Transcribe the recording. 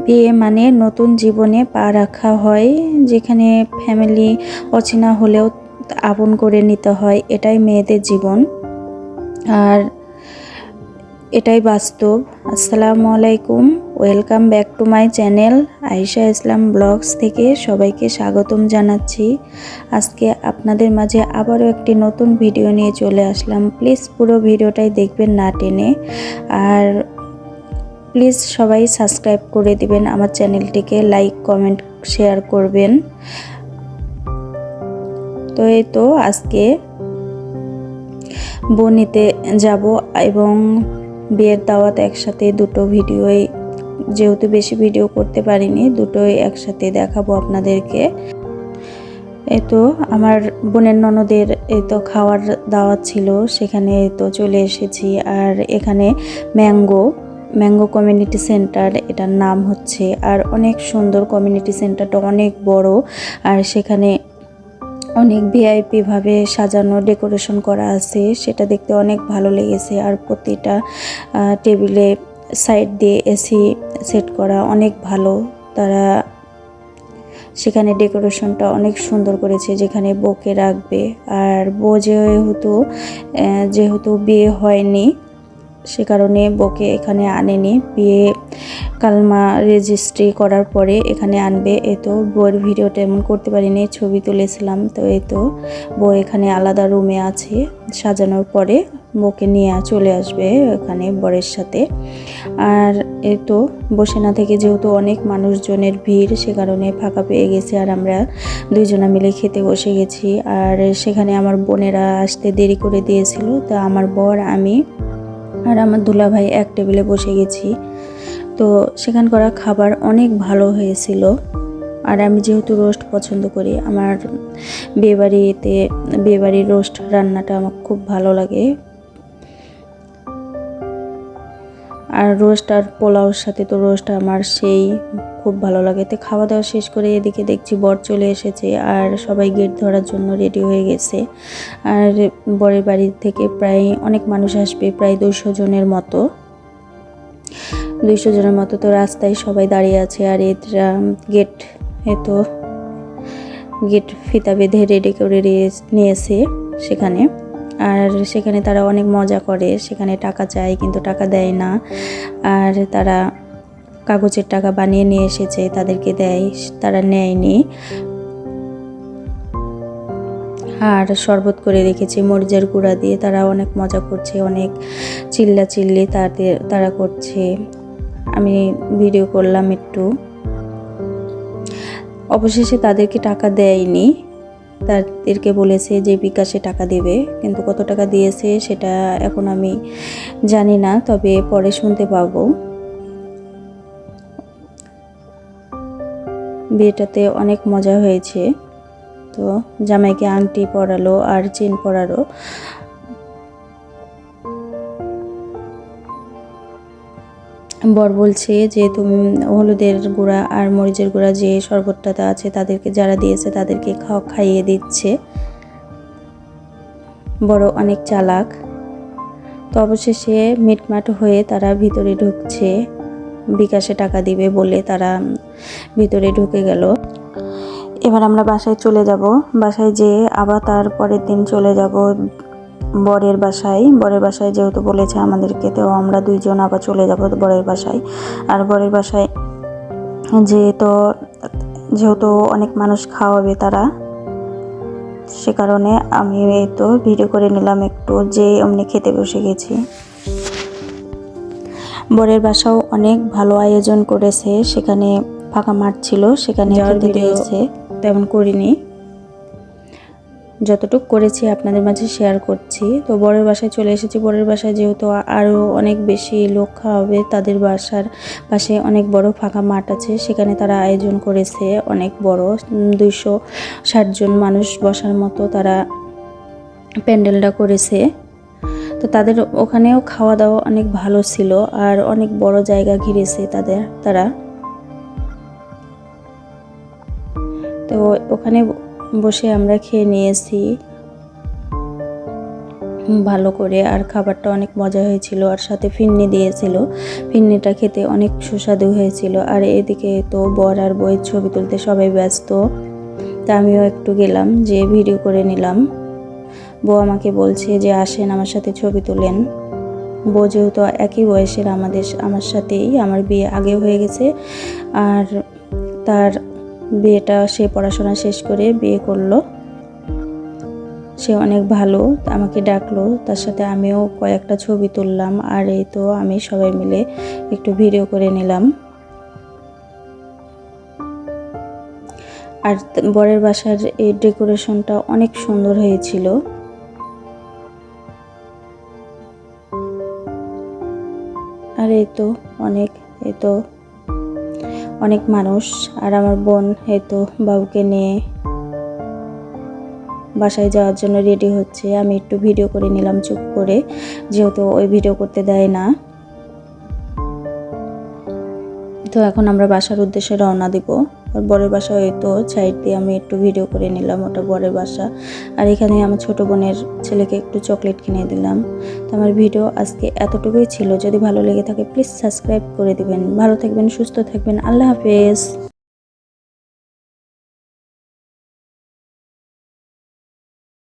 বিয়ে মানে নতুন জীবনে পা রাখা হয়, যেখানে ফ্যামিলি অচেনা হলেও আপন করে নিতে হয়। এটাই মেয়েদের জীবন, আর এটাই বাস্তব। আসসালামু আলাইকুম, welcome back to my channel Ayesha Islam blogs থেকে সবাইকে স্বাগতম জানাচ্ছি। আজকে আপনাদের মাঝে আবারও একটি নতুন ভিডিও নিয়ে চলে আসলাম। প্লিজ পুরো ভিডিওটাই দেখবেন না টেনে, আর প্লিজ সবাই সাবস্ক্রাইব করে দিবেন আমার চ্যানেলটিকে, লাইক কমেন্ট শেয়ার করবেন। তো এই তো আজকে বনিতে যাব এবং বিয়ের দাওয়াত একসাথে, দুটো ভিডিওই, যেহেতু বেশি ভিডিও করতে পারিনি, দুটোই একসাথে দেখাবো আপনাদেরকে। এই তো আমার বোনের ননদের এই তো খাওয়ার দাওয়াত ছিল, সেখানে তো চলে এসেছি। আর এখানে ম্যাঙ্গো কমিউনিটি সেন্টার এটার নাম হচ্ছে, আর অনেক সুন্দর কমিউনিটি সেন্টারটা, অনেক বড়। আর সেখানে অনেক ভিআইপি ভাবে সাজানো, ডেকোরেশন করা আছে, সেটা দেখতে অনেক ভালো লেগেছে। আর প্রতিটা টেবিলে সাইড দিয়ে এসি সেট করা, অনেক ভালো। তারা সেখানে ডেকোরেশনটা অনেক সুন্দর করেছে, যেখানে বউকে রাখবে। আর বউ যেহেতু বিয়ে হয়নি, সে কারণে বউকে এখানে আনেনি। বিয়ে কালমা রেজিস্ট্রি করার পরে এখানে আনবে। এই তো বউয়ের ভিডিওটা এমন করতে পারিনি, ছবি তুলেছিলাম। তো এই তো বউ এখানে আলাদা রুমে আছে, সাজানোর পরে বউকে নিয়ে চলে আসবে এখানে বরের সাথে। আর এই তো বসে না থেকে, যেহেতু অনেক মানুষজনের ভিড়, সে কারণে ফাঁকা পেয়ে গেছে। আর আমরা দুইজনা মিলে খেতে বসে গেছি। আর সেখানে আমার বোনেরা আসতে দেরি করে দিয়েছিল, তা আমার বর, আমি আর আমার দুলাভাই এক টেবিলে বসে গেছি। তো সেখানকার খাবার অনেক ভালো হয়েছিল। আর আমি যেহেতু রোস্ট পছন্দ করি, আমার বিয়েবাড়ির রোস্ট রান্নাটা আমার খুব ভালো লাগে। আর রোস্ট আর পোলাওর সাথে তো রোস্ট আমার সেই খুব ভালো লাগে। তো খাওয়া দাওয়া শেষ করে এদিকে দেখছি বর চলে এসেছে, আর সবাই গেট ধরার জন্য রেডি হয়ে গেছে। আর বরের বাড়ি থেকে প্রায় অনেক মানুষ আসবে, প্রায় 200 জনের মতো। তো রাস্তায় সবাই দাঁড়িয়ে আছে। আর এরা গেট ফিতা বেঁধে রেডি করে নিয়েছে সেখানে। আর সেখানে তারা অনেক মজা করে, সেখানে টাকা চায় কিন্তু টাকা দেয় না। আর তারা কাগজের টাকা বানিয়ে নিয়ে এসেছে, তাদেরকে দেয়, তারা নেয়নি। আর শরবত করে রেখেছে মরিচের গুঁড়া দিয়ে। তারা অনেক মজা করছে, অনেক চিল্লি তারা করছে। আমি ভিডিও করলাম একটু। অবশেষে তাদেরকে টাকা দেয়নি, তাদেরকে বলেছে যে বিকাশে টাকা দেবে, কিন্তু কত টাকা দিয়েছে সেটা এখন আমি জানি না, তবে পরে শুনতে পাবো। বিয়েটাতে অনেক মজা হয়েছে। তো জামাইকে আংটি পরালো আর চেন পরালো। বর বলছে যে তুমি হলুদের গুঁড়া আর মরিচের গুঁড়া যে শরবতটাতে আছে, তাদেরকে যারা দিয়েছে তাদেরকে খাইয়ে দিচ্ছে। বড় অনেক চালাক। তো অবশেষে মিটমাট হয়ে তারা ভিতরে ঢুকছে, বিকাশে টাকা দিবে বলে তারা ভিতরে ঢুকে গেল। এবার আমরা বাসায় চলে যাব। বাসায় যেয়ে আবার তার পরের দিন চলে যাব বরের বাসায় যেহেতু বলেছে আমাদেরকে, তো আমরা দুইজন আবার চলে যাব বরের বাসায়। আর বরের বাসায় যেহেতু অনেক মানুষ খাওয়াবে তারা, সে কারণে আমি এই তো ভিডিও করে নিলাম একটু, যে অমনি খেতে বসে গেছি। বরের বাসাও অনেক ভালো আয়োজন করেছে, সেখানে ফাঁকা মাঠ ছিল, সেখানে খেতে দিয়েছে। তেমন করিনি, যতটুকু করেছি আপনাদের মাঝে শেয়ার করছি। তো বরের বাসায় চলে এসেছি। বরের বাসায় যেহেতু আরও অনেক বেশি লোক খাওয়াবে, তাদের বাসার পাশে অনেক বড় ফাঁকা মাঠ আছে, সেখানে তারা আয়োজন করেছে অনেক বড়, 260 জন মানুষ বসার মতো তারা প্যান্ডেলটা করেছে। তো তাদের ওখানেও খাওয়া দাওয়া অনেক ভালো ছিল, আর অনেক বড় জায়গা ঘিরেছে তারা। তো ওখানে বসে আমরা খেয়ে নিয়েছি। ভালো করে। আর খাবারটা অনেক মজা হয়েছিল, আর সাথে ফিরনি দিয়েছিল। ফিরনিটা খেতে অনেক সুস্বাদু হয়েছিল। আর এদিকে তো বর আর বউয়ের ছবি তুলতে সবাই ব্যস্ত, তা আমিও একটু গেলাম, যে ভিডিও করে নিলাম। বউ আমাকে বলছে যে আসেন আমার সাথে ছবি তোলেন। বউ যেহেতু একই বয়সের আমার সাথেই, আমার বিয়ে আগে হয়ে গেছে, আর তার বিয়েটা সে পড়াশোনা শেষ করে বিয়ে করলো। সে অনেক ভালো, আমাকে ডাকলো, তার সাথে আমিও কয়েকটা ছবি তুললাম। আর এই তো আমি সবাই মিলে একটু ভিডিও করে নিলাম। আর বরের বাসার এই ডেকোরেশনটা অনেক সুন্দর হয়েছিল। আর এই তো অনেক মানুষ। আর আমার বোন এই তো বাবুকে নিয়ে বাসায় যাওয়ার জন্য রেডি হচ্ছে। আমি একটু ভিডিও করে নিলাম চুপ করে, যেহেতু ওই ভিডিও করতে দেয় না। তো এখন আমরা বাসার উদ্দেশ্যে রওনা দিব। বরের বাসা ওই তো সাইড দিয়ে আমি একটু ভিডিও করে নিলাম, ওটা বরের বাসা। আর এখানে আমার ছোট বোনের ছেলেকে একটু চকলেট কিনে দিলাম। তো আমার ভিডিও আজকে এতটুকুই ছিল। যদি ভালো লেগে থাকে প্লিজ সাবস্ক্রাইব করে দিবেন। ভালো থাকবেন, সুস্থ থাকবেন। আল্লাহ হাফেজ।